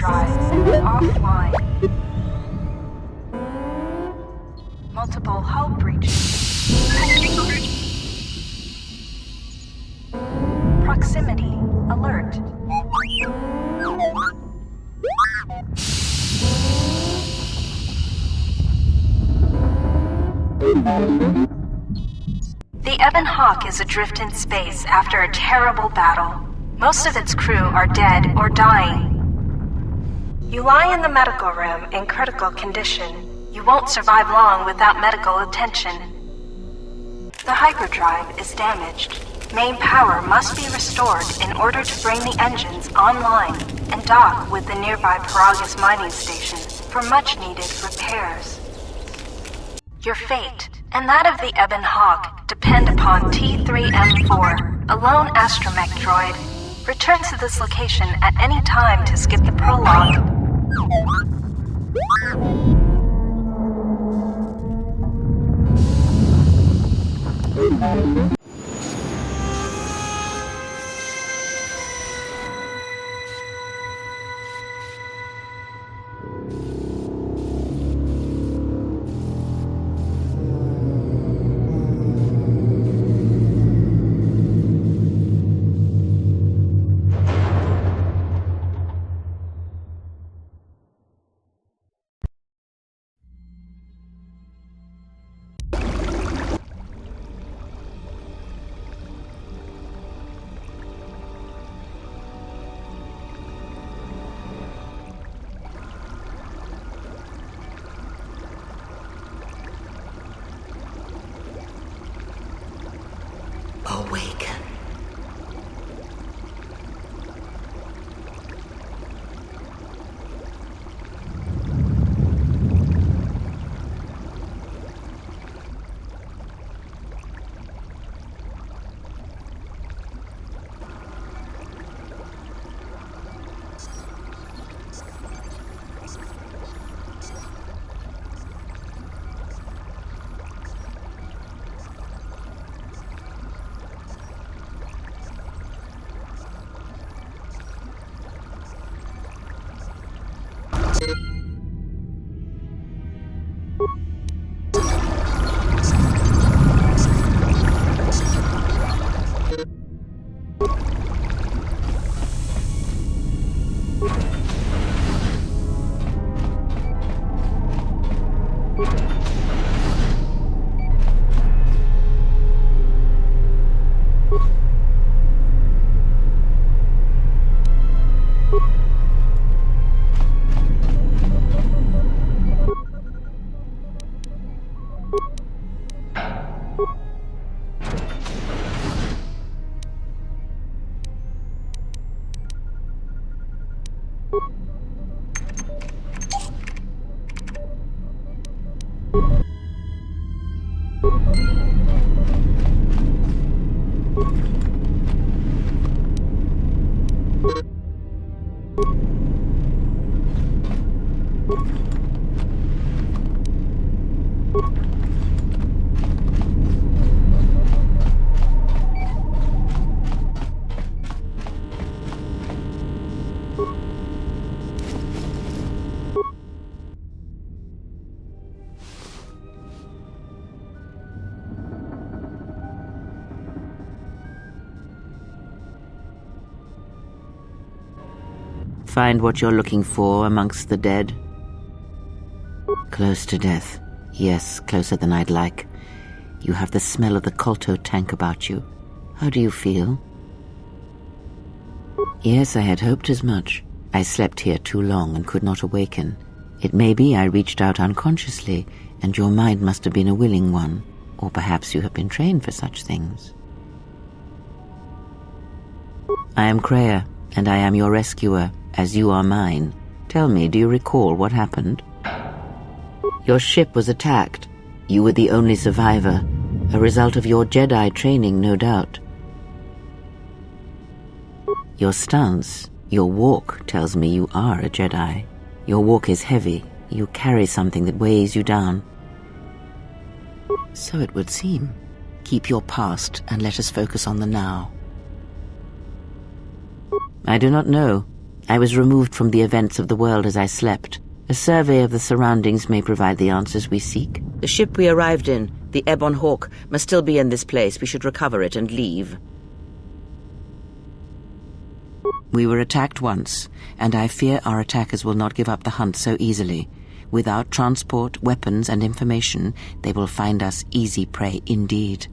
hyperdrive offline. Multiple hull breaches. Proximity alert. The Ebon Hawk is adrift in space after a terrible battle. Most of its crew are dead or dying. You lie in the medical room in critical condition. You won't survive long without medical attention. The hyperdrive is damaged. Main power must be restored in order to bring the engines online and dock with the nearby Paragus mining station for much-needed repairs. Your fate and that of the Ebon Hawk depend upon T3M4, a lone astromech droid. Return to this location at any time to skip the prologue. Awaken. Find what you're looking for amongst the dead? Close to death. Yes, closer than I'd like. You have the smell of the Kotor tank about you. How do you feel? Yes, I had hoped as much. I slept here too long and could not awaken. It may be I reached out unconsciously, and your mind must have been a willing one. Or perhaps you have been trained for such things. I am Kreia, and I am your rescuer, as you are mine. Tell me, do you recall what happened? Your ship was attacked. You were the only survivor, a result of your Jedi training, no doubt. Your stance, your walk, tells me you are a Jedi. Your walk is heavy. You carry something that weighs you down. So it would seem. Keep your past and let us focus on the now. I do not know. I was removed from the events of the world as I slept. A survey of the surroundings may provide the answers we seek. The ship we arrived in, the Ebon Hawk, must still be in this place. We should recover it and leave. We were attacked once, and I fear our attackers will not give up the hunt so easily. Without transport, weapons, and information, they will find us easy prey indeed.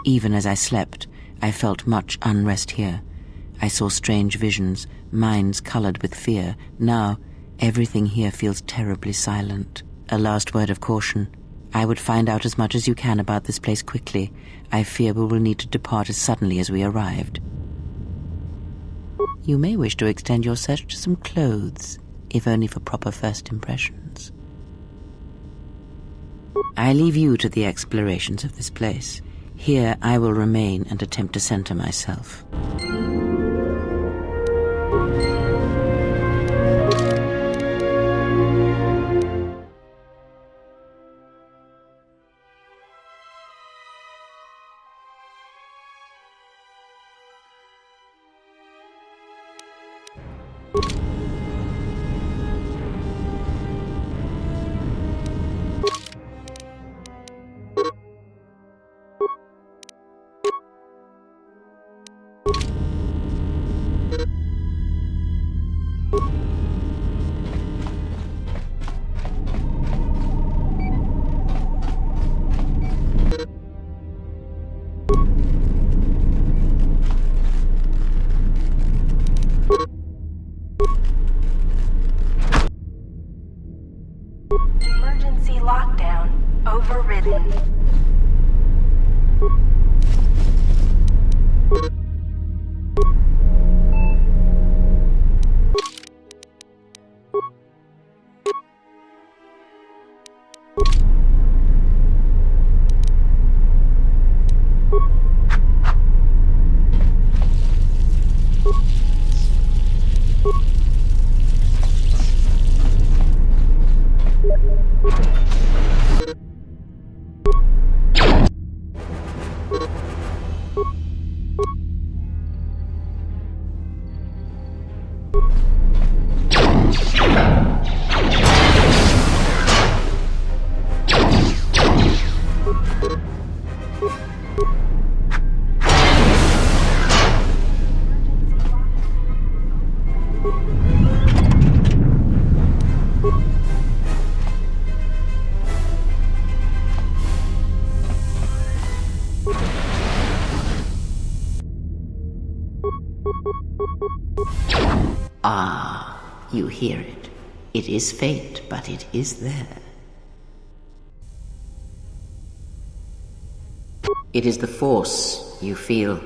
Even as I slept, I felt much unrest here. I saw strange visions, minds colored with fear. Now, everything here feels terribly silent. A last word of caution. I would find out as much as you can about this place quickly. I fear we will need to depart as suddenly as we arrived. You may wish to extend your search to some clothes, if only for proper first impressions. I leave you to the explorations of this place. Here I will remain and attempt to center myself. Emergency lockdown overridden. Ah, you hear it. It is faint, but it is there. It is the Force, you feel.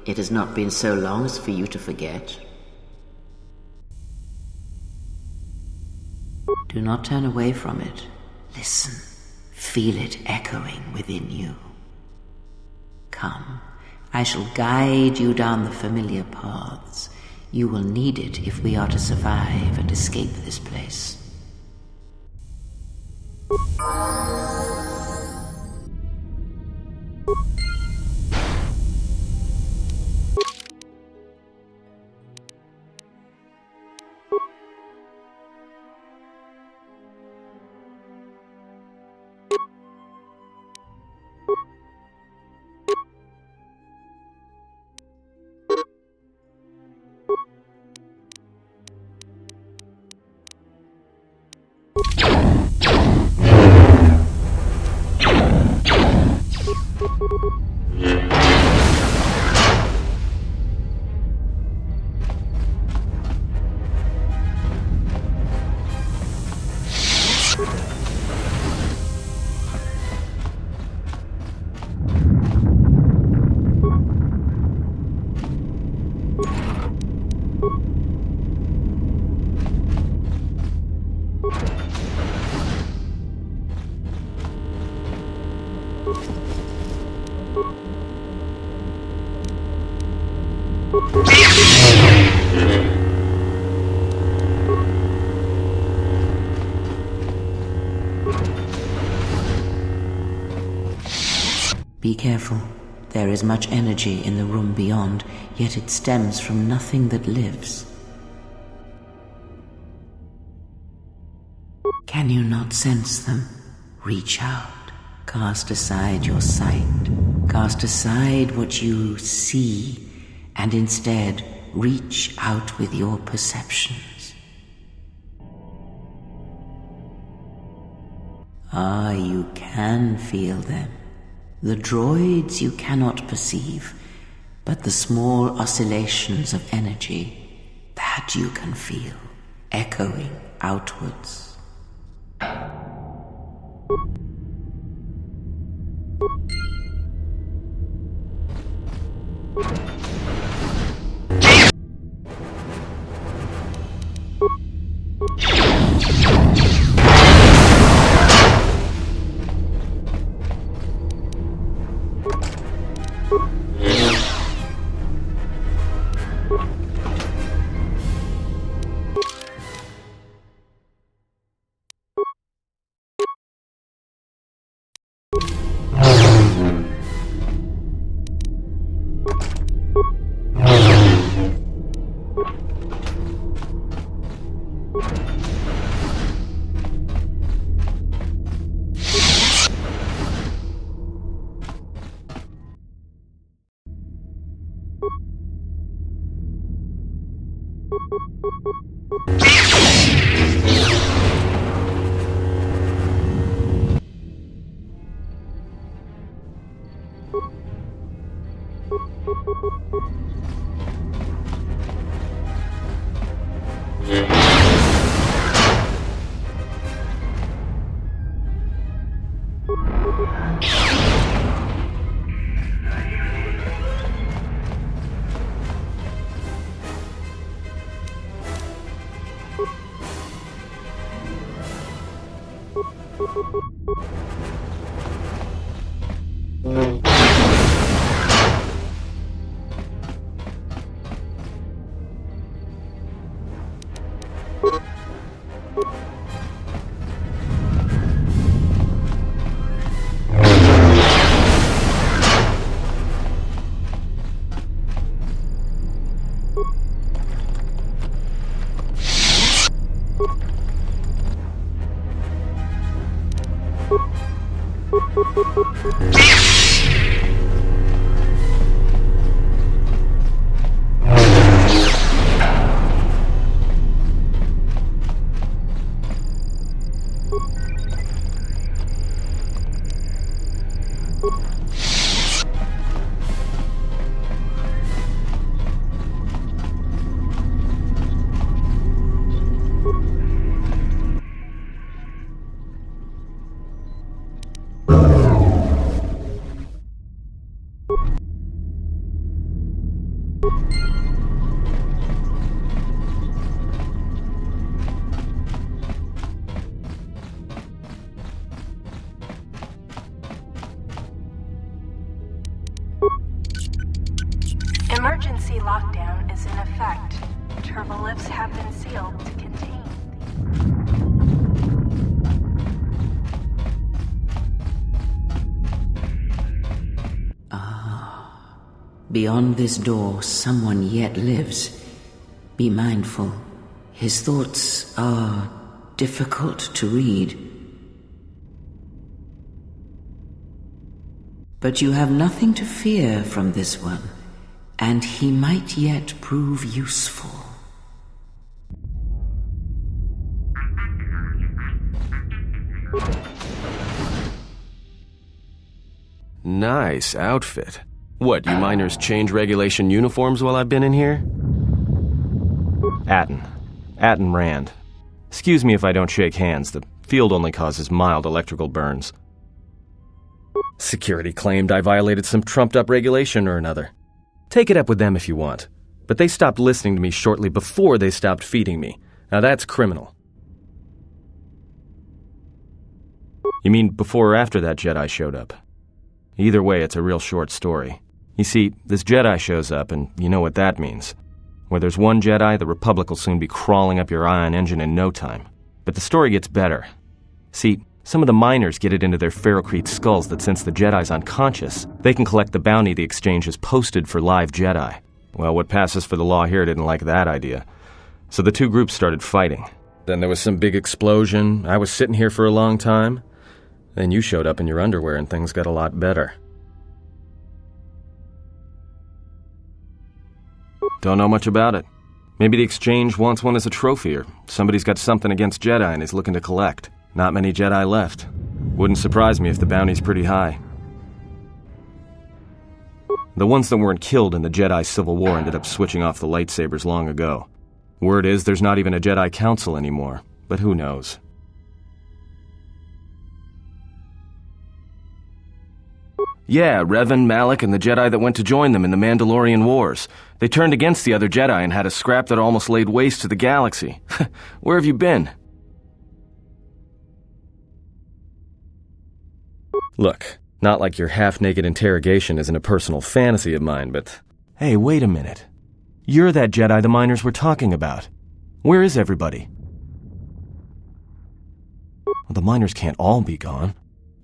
It has not been so long as for you to forget. Do not turn away from it. Listen. Feel it echoing within you. Come, I shall guide you down the familiar paths. You will need it if we are to survive and escape this place. Be careful. There is much energy in the room beyond, yet it stems from nothing that lives. Can you not sense them? Reach out. Cast aside your sight. Cast aside what you see, and instead reach out with your perceptions. You can feel them. The droids you cannot perceive, but the small oscillations of energy, that you can feel, echoing outwards. Emergency lockdown is in effect. Turbolifts have been sealed to contain. Beyond this door, someone yet lives. Be mindful. His thoughts are difficult to read. But you have nothing to fear from this one, and he might yet prove useful. Nice outfit. What, you miners change regulation uniforms while I've been in here? Atten Rand. Excuse me if I don't shake hands. The field only causes mild electrical burns. Security claimed I violated some trumped-up regulation or another. Take it up with them if you want. But they stopped listening to me shortly before they stopped feeding me. Now that's criminal. You mean before or after that Jedi showed up? Either way, it's a real short story. You see, this Jedi shows up, and you know what that means. Where there's one Jedi, the Republic will soon be crawling up your ion engine in no time. But the story gets better. See, Some of the miners get it into their ferrocrete skulls that since the Jedi's unconscious, they can collect the bounty the exchange has posted for live Jedi. Well, what passes for the law here didn't like that idea. So the two groups started fighting. Then there was some big explosion. I was sitting here for a long time. Then you showed up in your underwear and things got a lot better. Don't know much about it. Maybe the exchange wants one as a trophy, or somebody's got something against Jedi and is looking to collect. Not many Jedi left. Wouldn't surprise me if the bounty's pretty high. The ones that weren't killed in the Jedi Civil War ended up switching off the lightsabers long ago. Word is there's not even a Jedi Council anymore, but who knows? Yeah, Revan, Malak, and the Jedi that went to join them in the Mandalorian Wars. They turned against the other Jedi and had a scrap that almost laid waste to the galaxy. Where have you been? Look, not like your half-naked interrogation isn't a personal fantasy of mine, but... Hey, wait a minute. You're that Jedi the miners were talking about. Where is everybody? Well, the miners can't all be gone.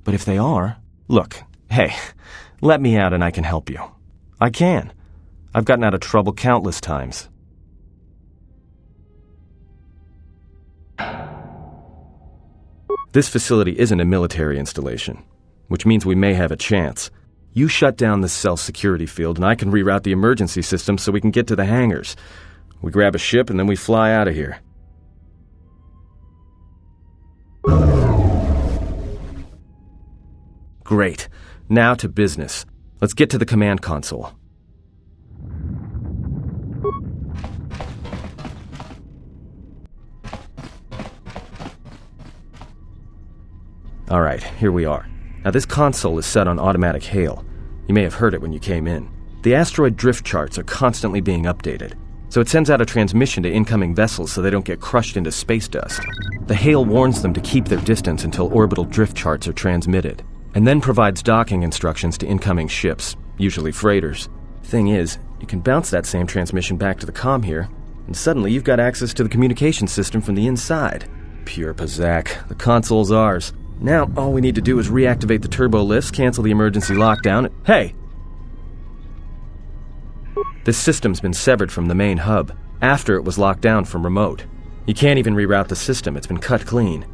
But if they are... Look, hey, let me out and I can help you. I can. I've gotten out of trouble countless times. This facility isn't a military installation, which means we may have a chance. You shut down this cell security field and I can reroute the emergency system so we can get to the hangars. We grab a ship and then we fly out of here. Great. Now to business. Let's get to the command console. All right, here we are. Now this console is set on automatic hail. You may have heard it when you came in. The asteroid drift charts are constantly being updated, so it sends out a transmission to incoming vessels so they don't get crushed into space dust. The hail warns them to keep their distance until orbital drift charts are transmitted, and then provides docking instructions to incoming ships, usually freighters. Thing is, you can bounce that same transmission back to the comm here, and suddenly you've got access to the communication system from the inside. Pure Pazak. The console's ours. Now, all we need to do is reactivate the turbo lifts, cancel the emergency lockdown. Hey! This system's been severed from the main hub, after it was locked down from remote. You can't even reroute the system, it's been cut clean.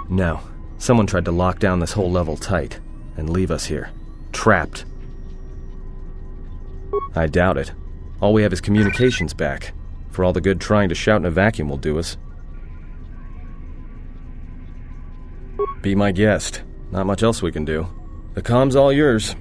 No, someone tried to lock down this whole level tight, and leave us here, trapped. I doubt it. All we have is communications back. For all the good trying to shout in a vacuum will do us. Be my guest. Not much else we can do. The comm's all yours.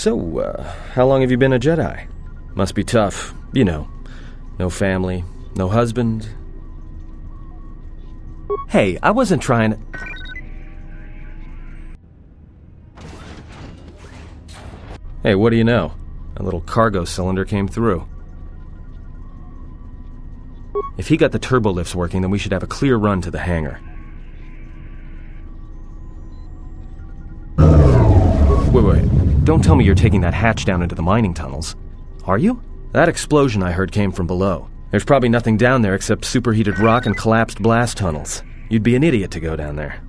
So, how long have you been a Jedi? Must be tough, you know. No family, no husband. Hey, I wasn't trying to... Hey, what do you know? A little cargo cylinder came through. If he got the turbo lifts working, then we should have a clear run to the hangar. Wait. Don't tell me you're taking that hatch down into the mining tunnels. Are you? That explosion I heard came from below. There's probably nothing down there except superheated rock and collapsed blast tunnels. You'd be an idiot to go down there.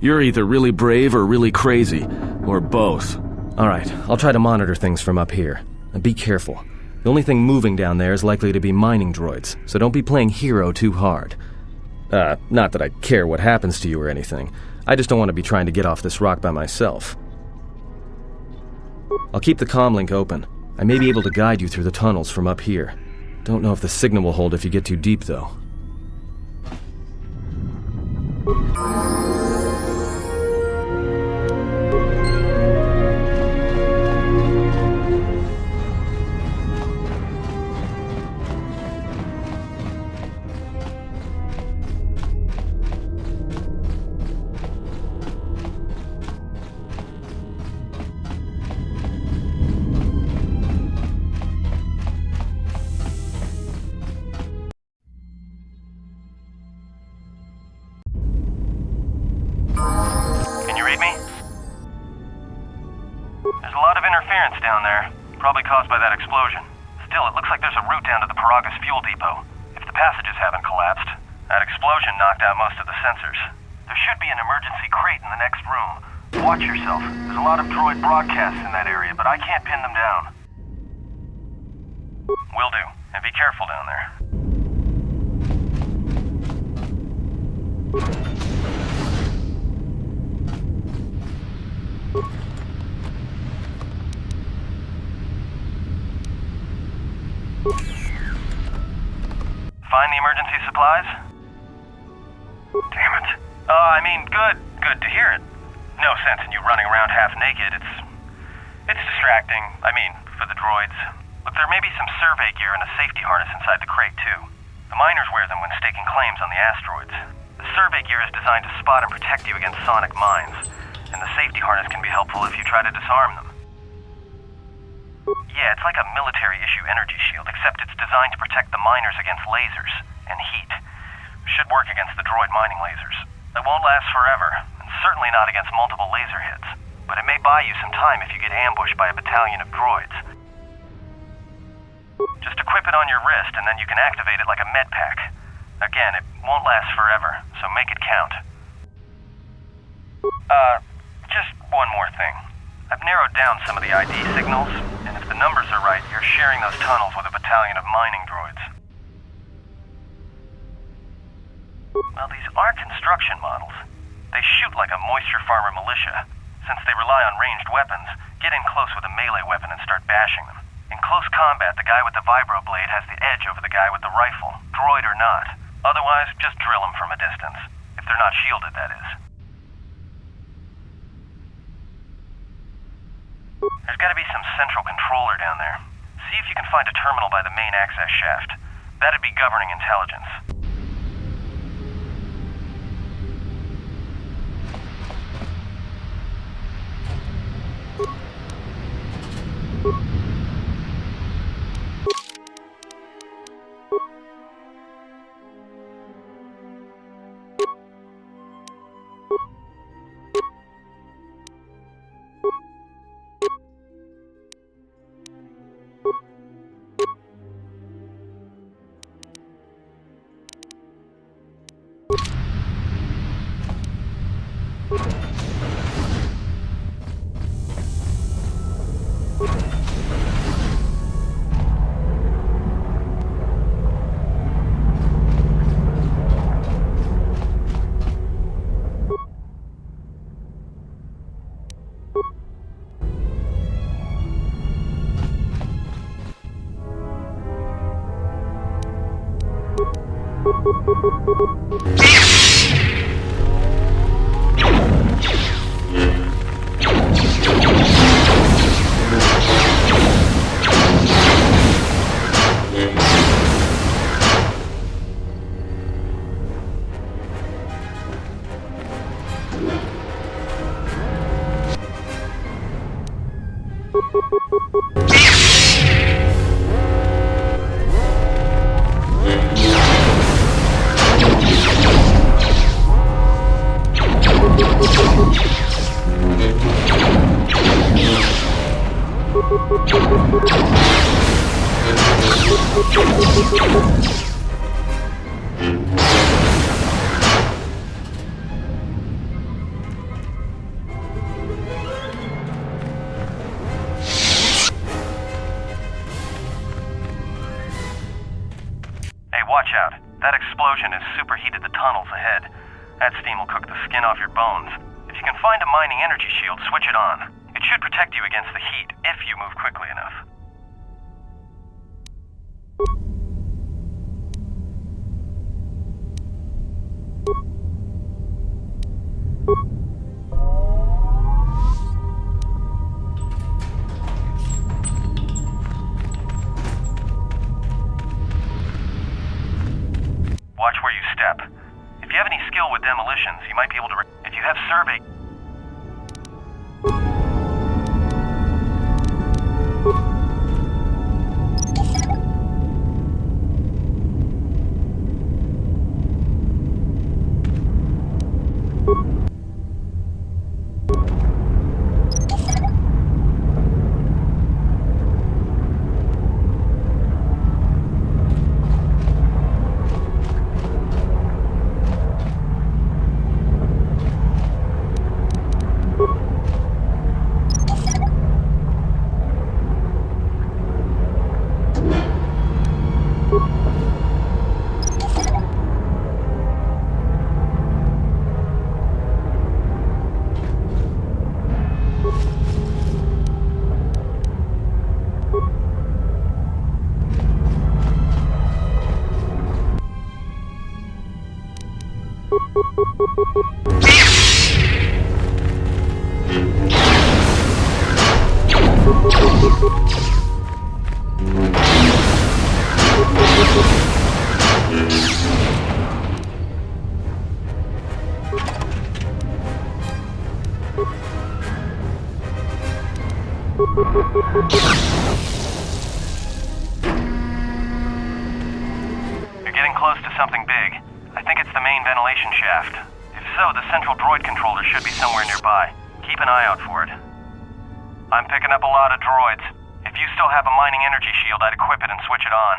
You're either really brave or really crazy. or both? Alright, I'll try to monitor things from up here. And be careful. The only thing moving down there is likely to be mining droids, so don't be playing hero too hard. Not that I care what happens to you or anything. I just don't want to be trying to get off this rock by myself. I'll keep the comm link open. I may be able to guide you through the tunnels from up here. Don't know if the signal will hold if you get too deep, though. Can you read me? There's a lot of interference down there, probably caused by that explosion. Still, it looks like there's a route down to the Paragas fuel depot. If the passages haven't collapsed, that explosion knocked out most of the sensors. There should be an emergency crate in the next room. Watch yourself. There's a lot of droid broadcasts in that area, but I can't pin them down. Will do. And be careful down there. Find the emergency supplies? Damn it. Good to hear it. No sense in you running around half naked. It's distracting. For the droids. Look, there may be some survey gear and a safety harness inside the crate, too. The miners wear them when staking claims on the asteroids. The survey gear is designed to spot and protect you against sonic mines, and the safety harness can be helpful if you try to disarm them. Yeah, it's like a military-issue energy shield, except it's designed to protect the miners against lasers and heat. Should work against the droid mining lasers. It won't last forever, and certainly not against multiple laser hits. But it may buy you some time if you get ambushed by a battalion of droids. Just equip it on your wrist, and then you can activate it like a med pack. Again, it won't last forever, so make it count. Just one more thing. I've narrowed down some of the ID signals, and if the numbers are right, you're sharing those tunnels with a battalion of mining droids. Well, these aren't construction models. They shoot like a moisture farmer militia. Since they rely on ranged weapons, get in close with a melee weapon and start bashing them. In close combat, the guy with the vibroblade has the edge over the guy with the rifle, droid or not. Otherwise, just drill them from a distance. If they're not shielded, that is. There's gotta be some central controller down there. See if you can find a terminal by the main access shaft. That'd be governing intelligence. watch out. That explosion has superheated the tunnels ahead. That steam will cook the skin off your bones. If you can find a mining energy shield, switch it on. It should protect you against the heat, if you move quickly enough. Watch where you step. If you have any skill with demolitions, you might be able to... If you have survey... You're getting close to something big. I think it's the main ventilation shaft. If so, the central droid controller should be somewhere nearby. Keep an eye out for it. I'm picking up a lot of droids. If you still have a mining energy shield, I'd equip it and switch it on.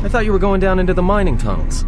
I thought you were going down into the mining tunnels.